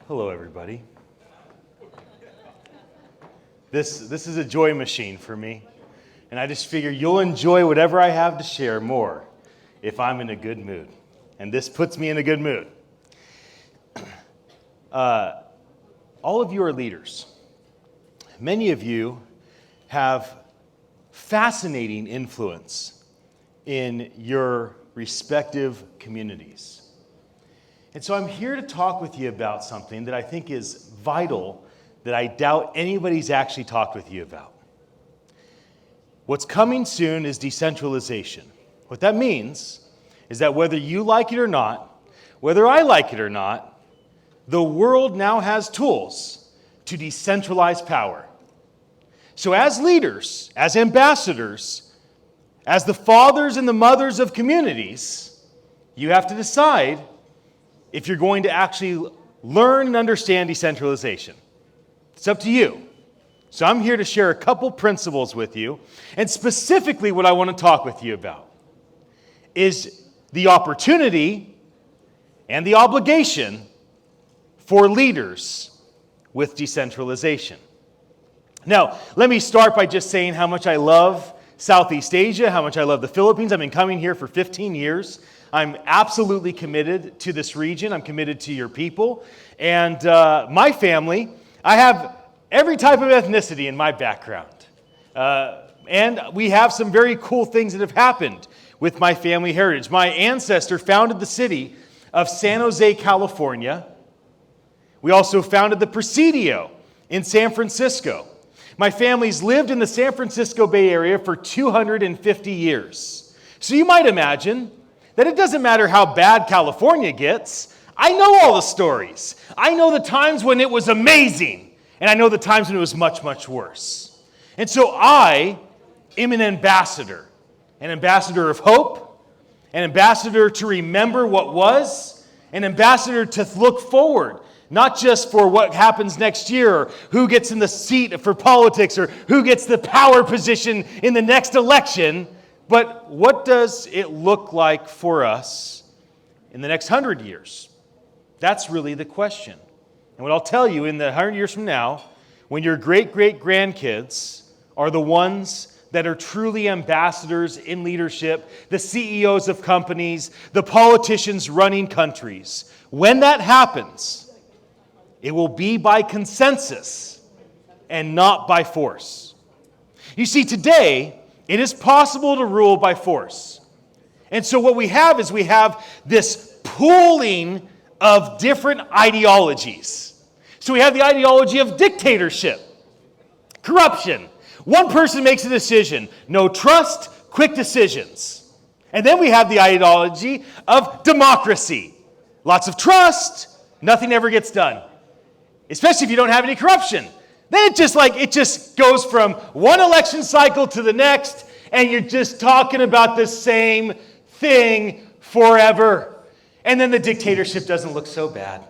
Hello, everybody. This is a joy machine for me, and I just figure you'll enjoy whatever I have to share more if I'm in a good mood, and this puts me in a good mood. All of you are leaders. Many of you have fascinating influence in your respective communities. And so I'm here to talk with you about something that I think is vital that I doubt anybody's actually talked with you about. What's coming soon is decentralization. What that means is that whether you like it or not, whether I like it or not, the world now has tools to decentralize power. So as leaders, as ambassadors, as the fathers and the mothers of communities, you have to decide if you're going to actually learn and understand decentralization. It's up to you. So I'm here to share a couple principles with you, and specifically what I want to talk with you about is the opportunity and the obligation for leaders with decentralization. Now, let me start by just saying how much I love Southeast Asia, how much I love the Philippines. I've been coming here for 15 years. I'm absolutely committed to this region. I'm committed to your people. And my family, I have every type of ethnicity in my background. And we have some very cool things that have happened with my family heritage. My ancestor founded the city of San Jose, California. We also founded the Presidio in San Francisco. My family's lived in the San Francisco Bay Area for 250 years. So you might imagine that it doesn't matter how bad California gets. I know all the stories. I know the times when it was amazing, and I know the times when it was much, much worse. And so I am an ambassador of hope, an ambassador to remember what was, an ambassador to look forward, not just for what happens next year, or who gets in the seat for politics, or who gets the power position in the next election, but what does it look like for us in the next 100 years? That's really the question. And what I'll tell you, in the 100 years from now, when your great-great-grandkids are the ones that are truly ambassadors in leadership, the CEOs of companies, the politicians running countries, when that happens, it will be by consensus and not by force. You see, today, it is possible to rule by force. And so what we have is this pooling of different ideologies. So we have the ideology of dictatorship, corruption. One person makes a decision, no trust, quick decisions. And then we have the ideology of democracy. Lots of trust, nothing ever gets done. Especially if you don't have any corruption. Then it just goes from one election cycle to the next, and you're just talking about the same thing forever. And then the dictatorship doesn't look so bad.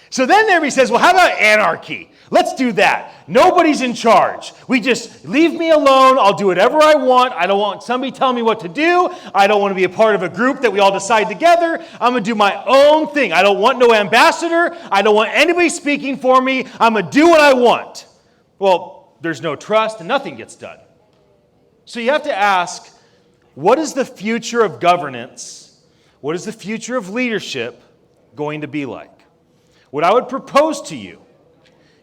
So then everybody says, well, how about anarchy? Let's do that. Nobody's in charge. We just leave me alone. I'll do whatever I want. I don't want somebody telling me what to do. I don't want to be a part of a group that we all decide together. I'm going to do my own thing. I don't want no ambassador. I don't want anybody speaking for me. I'm going to do what I want. Well, there's no trust and nothing gets done. So you have to ask, what is the future of governance? What is the future of leadership going to be like? What I would propose to you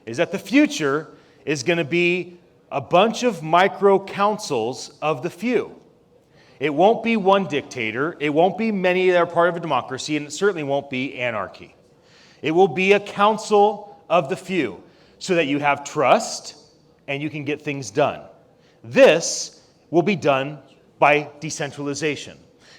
is that the future is going to be a bunch of micro-councils of the few. It won't be one dictator. It won't be many that are part of a democracy, and it certainly won't be anarchy. It will be a council of the few so that you have trust and you can get things done. This will be done by decentralization.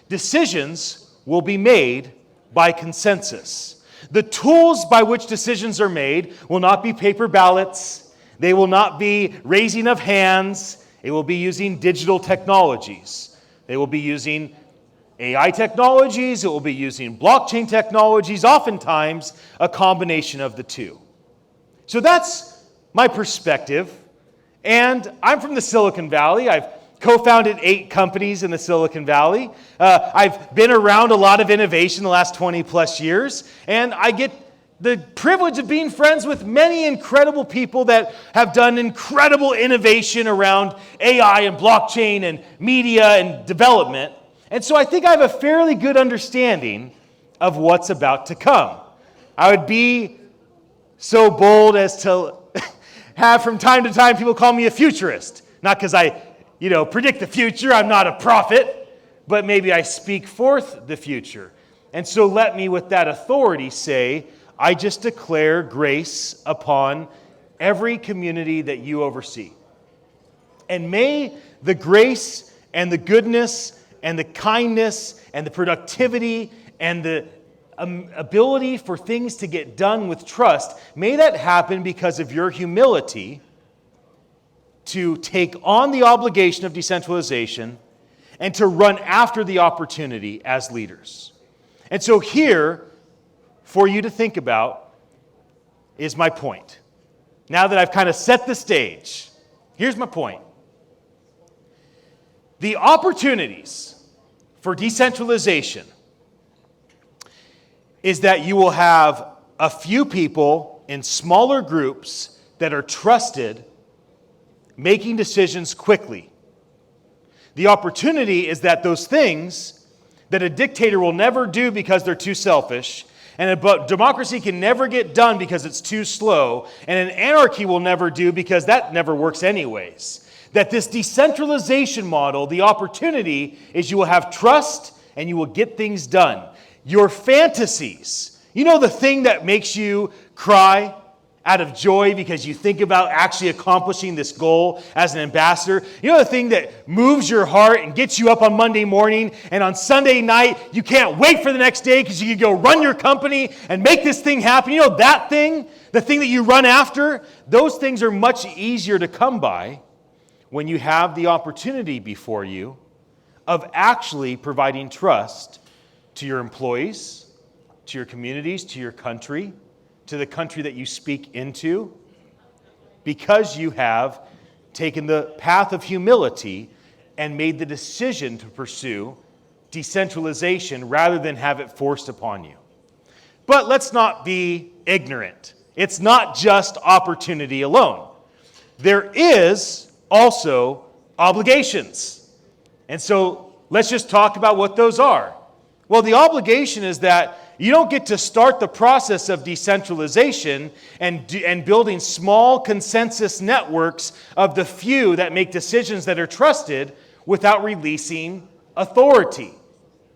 Decisions will be made by consensus. The tools by which decisions are made will not be paper ballots. They will not be raising of hands. It will be using digital technologies. They will be using AI technologies. It will be using blockchain technologies, oftentimes a combination of the two. So that's my perspective. And I'm from the Silicon Valley. I've co-founded 8 companies in the Silicon Valley. I've been around a lot of innovation the last 20 plus years, and I get the privilege of being friends with many incredible people that have done incredible innovation around AI and blockchain and media and development. And so I think I have a fairly good understanding of what's about to come. I would be so bold as to have from time to time people call me a futurist. Not because I, predict the future. I'm not a prophet, but maybe I speak forth the future. And so let me, with that authority, say, I just declare grace upon every community that you oversee. And may the grace and the goodness and the kindness and the productivity and the ability for things to get done with trust, may that happen because of your humility to take on the obligation of decentralization and to run after the opportunity as leaders. And so here, for you to think about, is my point. Now that I've kind of set the stage, here's my point. The opportunities for decentralization is that you will have a few people in smaller groups that are trusted, making decisions quickly. The opportunity is that those things that a dictator will never do because they're too selfish, and a democracy can never get done because it's too slow, and an anarchy will never do because that never works anyways. That this decentralization model, the opportunity is you will have trust and you will get things done. Your fantasies, the thing that makes you cry out of joy because you think about actually accomplishing this goal as an ambassador. The thing that moves your heart and gets you up on Monday morning, and on Sunday night, you can't wait for the next day because you can go run your company and make this thing happen. That thing, the thing that you run after, those things are much easier to come by when you have the opportunity before you of actually providing trust to your employees, to your communities, to your country, to the country that you speak into, because you have taken the path of humility and made the decision to pursue decentralization rather than have it forced upon you. But let's not be ignorant. It's not just opportunity alone. There is also obligations. And so let's just talk about what those are. Well, the obligation is that you don't get to start the process of decentralization and building small consensus networks of the few that make decisions that are trusted without releasing authority.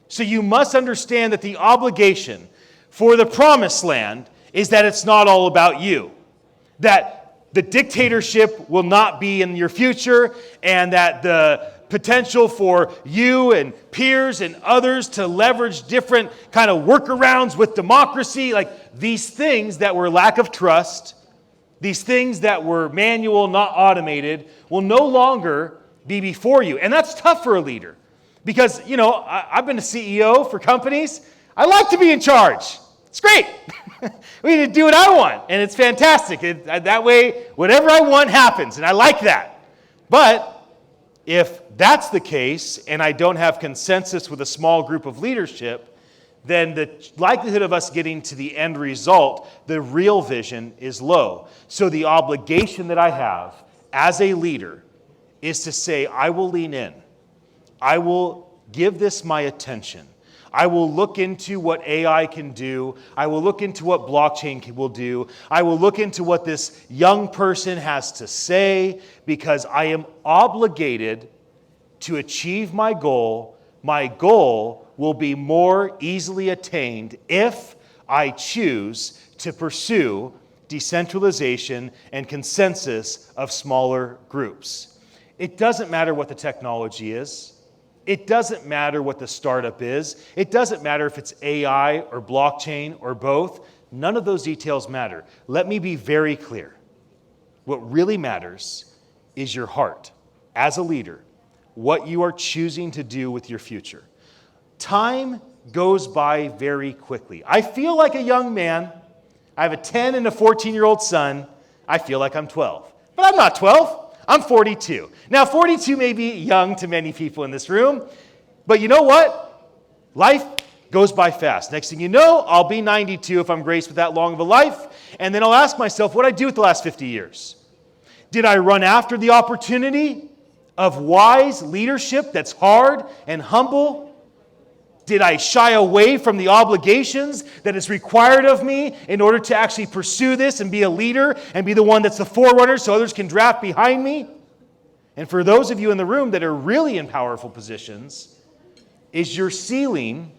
So you must understand that the obligation for the promised land is that it's not all about you. That the dictatorship will not be in your future, and that the potential for you and peers and others to leverage different kind of workarounds with democracy, like these things that were lack of trust, these things that were manual, not automated, will no longer be before you. And that's tough for a leader because, I've been a CEO for companies. I like to be in charge. It's great. We need to do what I want, and it's fantastic. That way, whatever I want happens, and I like that. But if that's the case, and I don't have consensus with a small group of leadership, then the likelihood of us getting to the end result, the real vision, is low. So the obligation that I have as a leader is to say, I will lean in. I will give this my attention. I will look into what AI can do. I will look into what blockchain will do. I will look into what this young person has to say, because I am obligated to achieve my goal. My goal will be more easily attained if I choose to pursue decentralization and consensus of smaller groups. It doesn't matter what the technology is. It doesn't matter what the startup is. It doesn't matter if it's AI or blockchain or both. None of those details matter. Let me be very clear. What really matters is your heart as a leader, what you are choosing to do with your future. Time goes by very quickly. I feel like a young man. I have a 10 and a 14-year-old son. I feel like I'm 12. But I'm not 12. I'm 42. Now, 42 may be young to many people in this room, but you know what? Life Goes by fast. Next thing you know, I'll be 92 if I'm graced with that long of a life. And then I'll ask myself, what did I do with the last 50 years? Did I run after the opportunity of wise leadership that's hard and humble? Did I shy away from the obligations that is required of me in order to actually pursue this and be a leader and be the one that's the forerunner so others can draft behind me? And for those of you in the room that are really in powerful positions, is your ceiling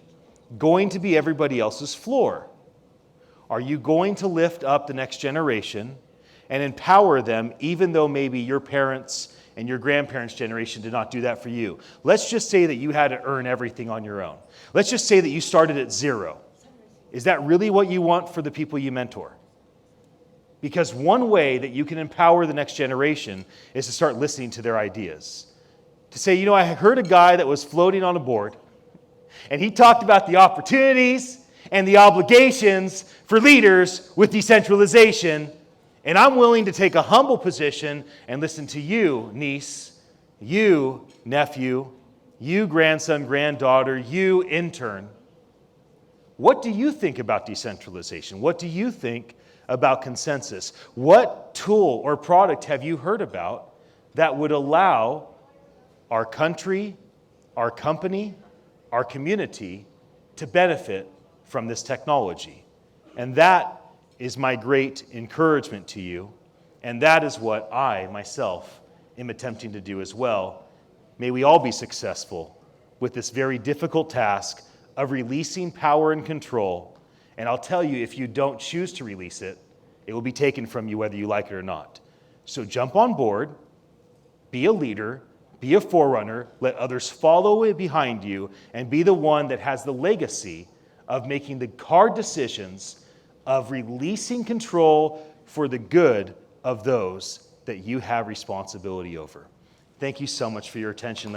going to be everybody else's floor? Are you going to lift up the next generation and empower them even though maybe your parents and your grandparents' generation did not do that for you? Let's just say that you had to earn everything on your own. Let's just say that you started at zero. Is that really what you want for the people you mentor? Because one way that you can empower the next generation is to start listening to their ideas. To say, I heard a guy that was floating on a board, and he talked about the opportunities and the obligations for leaders with decentralization, and I'm willing to take a humble position and listen to you, niece, you, nephew, you, grandson, granddaughter, you, intern. What do you think about decentralization? What do you think about consensus? What tool or product have you heard about that would allow our country, our company, our community to benefit from this technology? And that is my great encouragement to you. And that is what I, myself, am attempting to do as well. May we all be successful with this very difficult task of releasing power and control. And I'll tell you, if you don't choose to release it, it will be taken from you whether you like it or not. So jump on board, be a leader, be a forerunner, let others follow it behind you, and be the one that has the legacy of making the hard decisions of releasing control for the good of those that you have responsibility over. Thank you so much for your attention.